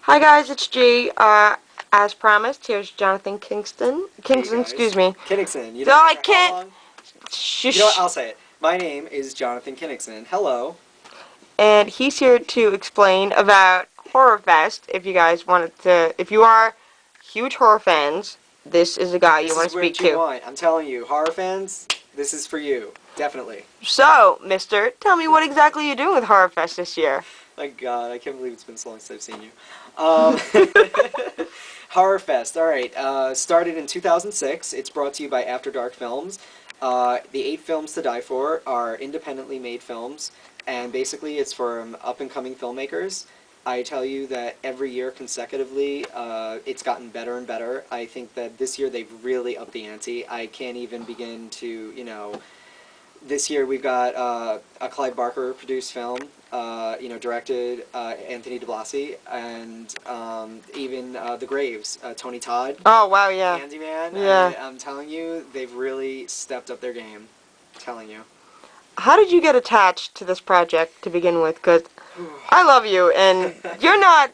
Hi guys, it's G. As promised, here's Jonathan Kingston. Hey Kingston, guys, excuse me. Kinnickson. You So know, I for how can't. long? You know what? Shush. I'll say it. My name is Jonathan Kinnickson. Hello. And he's here to explain about HorrorFest. If you guys wanted to, if you are huge horror fans, this is a guy you This want is to speak what you to. want. I'm telling you, horror fans, this is for you. Definitely. So, Mister, tell me what exactly you're doing with HorrorFest this year. My God, I can't believe it's been so long since I've seen you. Horror Fest. All right. Started in 2006. It's brought to you by After Dark Films. The 8 films to die for are independently made films, and basically it's for up-and-coming filmmakers. I tell you that every year consecutively, it's gotten better and better. I think that this year they've really upped the ante. I can't even begin to, this year we've got a Clive Barker produced film, directed Anthony DiBlasi, and even The Graves, Tony Todd, Oh wow, yeah, Candyman. yeah. I'm telling you, they've really stepped up their game. I'm telling you. How did you get attached to this project to begin with? Because I love you, and you're not.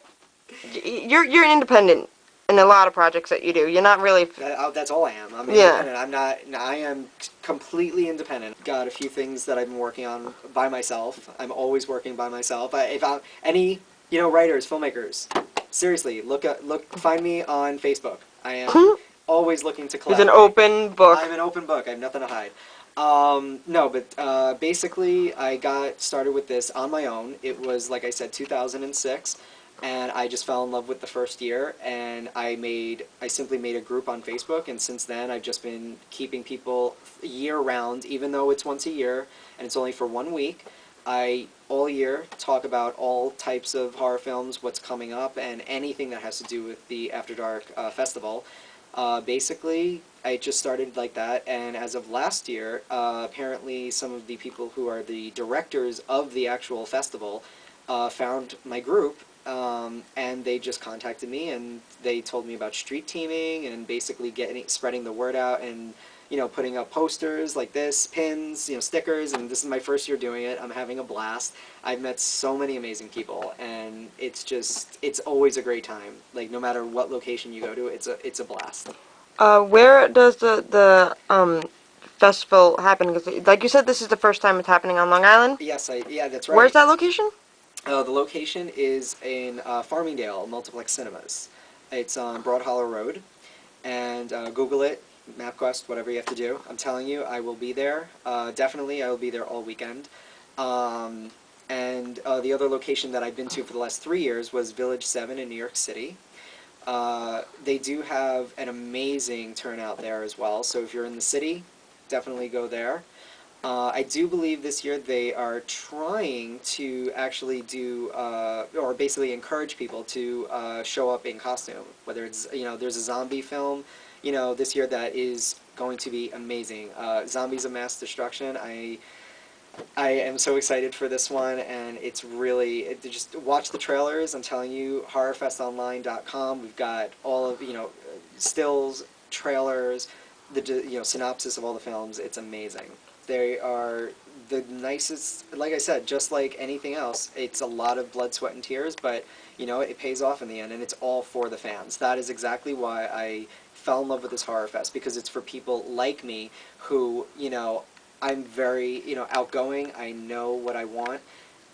You're an independent in a lot of projects that you do. You're not really. That's all I am. I'm Yeah. independent. I'm not. I am completely independent. Got a few things that I've been working on by myself. I'm always working by myself. If I, any writers, filmmakers, seriously, find me on Facebook. I am always looking to It's an collaborate. open book. I'm an open book. I have nothing to hide. No, but basically, I got started with this on my own. It was, like I said, 2006, and I just fell in love with the first year, and I simply made a group on Facebook, and since then, I've just been keeping people year-round, even though it's once a year, and it's only for 1 week. I, all year, talk about all types of horror films, what's coming up, and anything that has to do with the After Dark Festival. Basically, I just started like that, and as of last year, apparently some of the people who are the directors of the actual festival found my group, and they just contacted me, and they told me about street teaming and basically spreading the word out, and putting up posters like this, pins, stickers, and this is my first year doing it. I'm having a blast. I've met so many amazing people, and it's always a great time. Like, no matter what location you go to, it's a blast. Where does the festival happen? Because, like you said, this is the first time it's happening on Long Island. Yes, yeah, that's Where's right. that location? The location is in Farmingdale Multiplex Cinemas. It's on Broad Hollow Road, and Google it, MapQuest, whatever you have to do. I'm telling you, I will be there. Definitely, I will be there all weekend. Um, and the other location that I've been to for the last 3 years was Village 7 in New York City. They do have an amazing turnout there as well, so if you're in the city, definitely go there. I do believe this year they are trying to actually do, or basically encourage people to show up in costume. Whether it's, there's a zombie film, this year that is going to be amazing. Zombies of Mass Destruction. I am so excited for this one, and it's really, just watch the trailers. I'm telling you, horrorfestonline.com. We've got all of, stills, trailers, the synopsis of all the films. It's amazing. They are the nicest, like I said, just like anything else, it's a lot of blood, sweat, and tears, but it pays off in the end, and it's all for the fans. That is exactly why I fell in love with this horror fest, because it's for people like me who, I'm very, outgoing. I know what I want,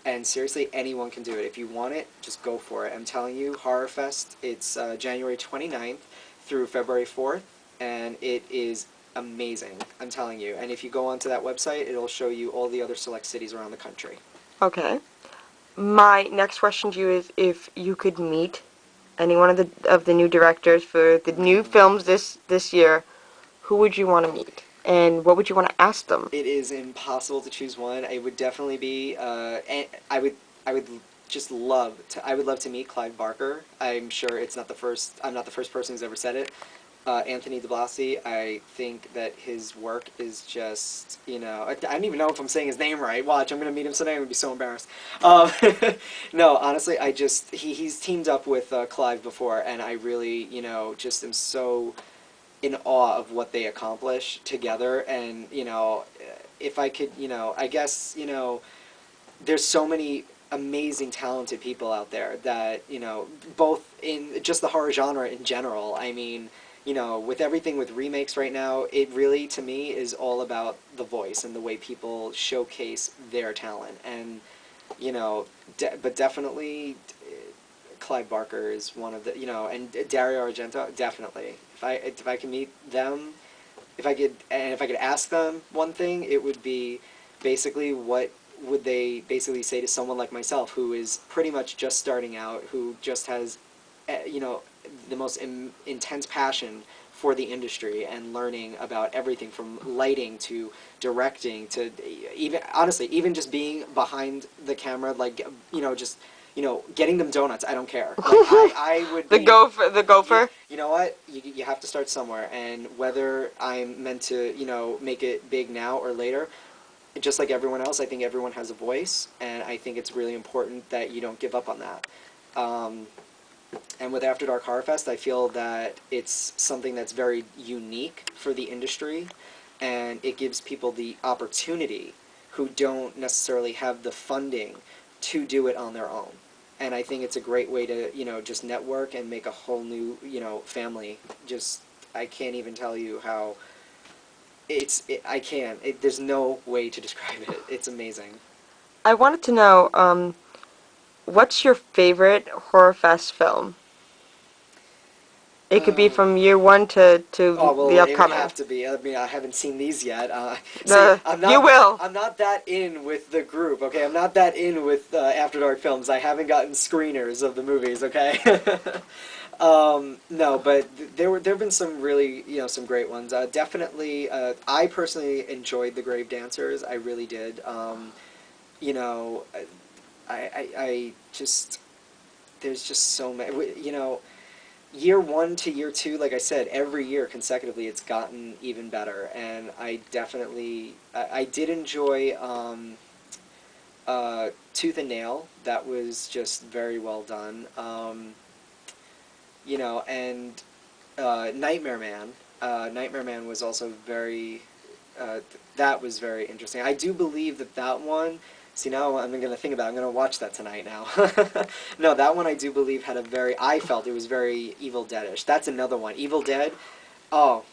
and seriously, anyone can do it. If you want it, just go for it. I'm telling you, Horror Fest, it's January 29th through February 4th, and it is amazing. I'm telling you. And if you go onto that website, it'll show you all the other select cities around the country. Okay. My next question to you is if you could meet any one of the new directors for the new films this year, who would you want to meet? And what would you want to ask them? It is impossible to choose one. It would definitely be. I would just love to. I would love to meet Clive Barker. I'm sure it's not the first. I'm not the first person who's ever said it. Anthony DiBlasi. I think that his work is just. I don't even know if I'm saying his name right. Watch, I'm gonna meet him today. I'm gonna be so embarrassed. Um, no, honestly, he's teamed up with Clive before, and I really, just am so in awe of what they accomplish together. And if I could, I guess, there's so many amazing, talented people out there that, both in just the horror genre in general. I mean, with everything with remakes right now, it really, to me, is all about the voice and the way people showcase their talent. And, but definitely Clive Barker is one of the, and Dario Argento, definitely. If I can meet them, if I could ask them one thing, it would be basically what would they basically say to someone like myself who is pretty much just starting out, who just has, the most intense passion for the industry and learning about everything from lighting to directing to even, honestly, even just being behind the camera, like, just, getting them donuts. I don't care. Like, I would The be. gopher, the gopher. You know what? You have to start somewhere, and whether I'm meant to, make it big now or later, just like everyone else, I think everyone has a voice, and I think it's really important that you don't give up on that. Um, and with After Dark Horror Fest, I feel that it's something that's very unique for the industry, and it gives people the opportunity who don't necessarily have the funding to do it on their own. And I think it's a great way to, just network and make a whole new, family. Just, I can't even tell you how I can't. There's no way to describe it. It's amazing. I wanted to know, what's your favorite Horror Fest film? It could be Oh. from year one to Oh the well, it would upcoming. have to be. I mean, I haven't seen these yet. See, The you will. I'm not that in with the group. Okay, I'm not that in with After Dark films. I haven't gotten screeners of the movies. Okay. No, but there've been some really, some great ones. Definitely, I personally enjoyed The Grave Dancers. I really did. You know, I just, there's just so many. Year one to year two, like I said, every year consecutively, it's gotten even better. And I did enjoy Tooth and Nail. That was just very well done. And Nightmare Man. Nightmare Man was also that was very interesting. I do believe that one. See, now I'm going to think about it. I'm going to watch that tonight now. No, that one I do believe had I felt it was very Evil Dead-ish. That's another one. Evil Dead. Oh,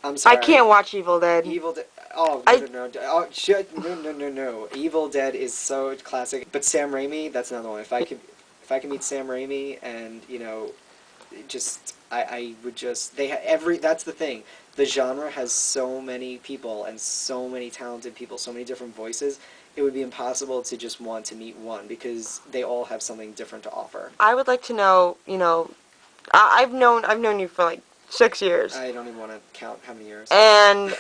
I'm I sorry. can't watch Evil Dead. Evil Dead. Oh, no, I no, no. Oh, shit. No, no, no, no. Evil Dead is so classic. But Sam Raimi, that's another one. If I could meet Sam Raimi and, just I would just that's the thing. The genre has so many people and so many talented people, so many different voices. It would be impossible to just want to meet one because they all have something different to offer. I would like to know. I've known you for like 6 years, I don't even want to count how many years. and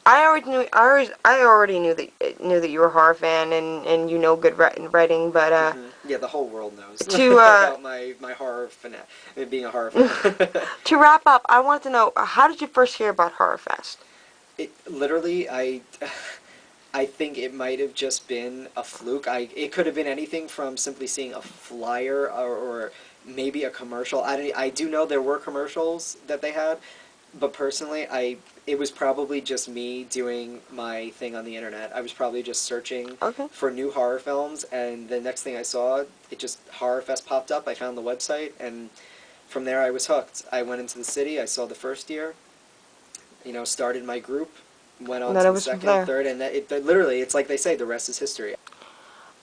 I already knew that you were a horror fan and good writing, but Yeah, the whole world knows to about my horror being a horror fan. to wrap up, I wanted to know, how did you first hear about HorrorFest? It literally, I think it might have just been a fluke. It could have been anything from simply seeing a flyer or maybe a commercial. I do know there were commercials that they had, but personally, it was probably just me doing my thing on the internet. I was probably just searching Okay. for new horror films, and the next thing I saw, it just HorrorFest popped up. I found the website, and from there I was hooked. I went into the city. I saw the first year. Started my group, went And on then to it the was from second and there. third, and literally, it's like they say, the rest is history.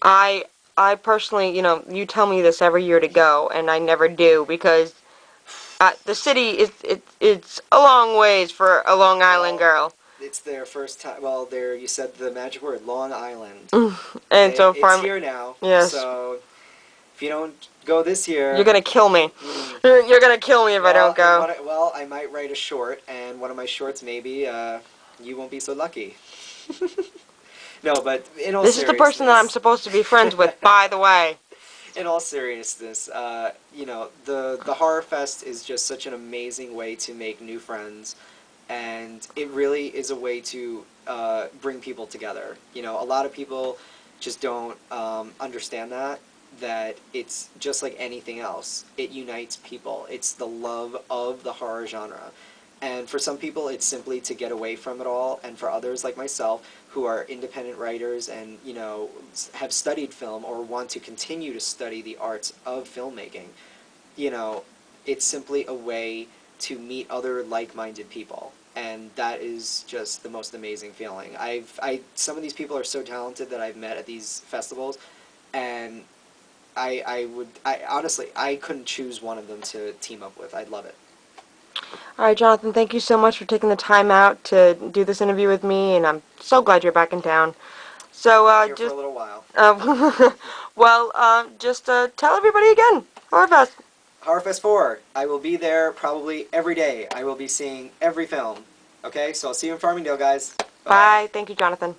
I I personally, you tell me this every year to go, and I never do because the city it's a long ways for a Long Island Well, girl. it's their first time. Well, you said the magic word, Long Island. And so It's farm, here now, yes, so if you don't go this you're year, gonna kill me. mm, You're gonna kill me if I don't well, go. I might write a short, and one of my shorts maybe you won't be so lucky. No, but in all This is the person that I'm seriousness, supposed to be friends with, by the way. in all seriousness, the Horror Fest is just such an amazing way to make new friends, and it really is a way to bring people together. A lot of people just don't understand that it's just like anything else. It unites people. It's the love of the horror genre. And for some people, it's simply to get away from it all, and for others, like myself, who are independent writers and, you know, have studied film or want to continue to study the arts of filmmaking, you know, it's simply a way to meet other like-minded people, and that is just the most amazing feeling. Some of these people are so talented that I've met at these festivals, and I honestly, I couldn't choose one of them to team up with. I'd love it. All right, Jonathan, thank you so much for taking the time out to do this interview with me, and I'm so glad you're back in town. So, Here for a just, little while. well, just tell everybody again, HorrorFest. HorrorFest 4. I will be there probably every day. I will be seeing every film. Okay, so I'll see you in Farmingdale, guys. Bye bye. Bye. Thank you, Jonathan.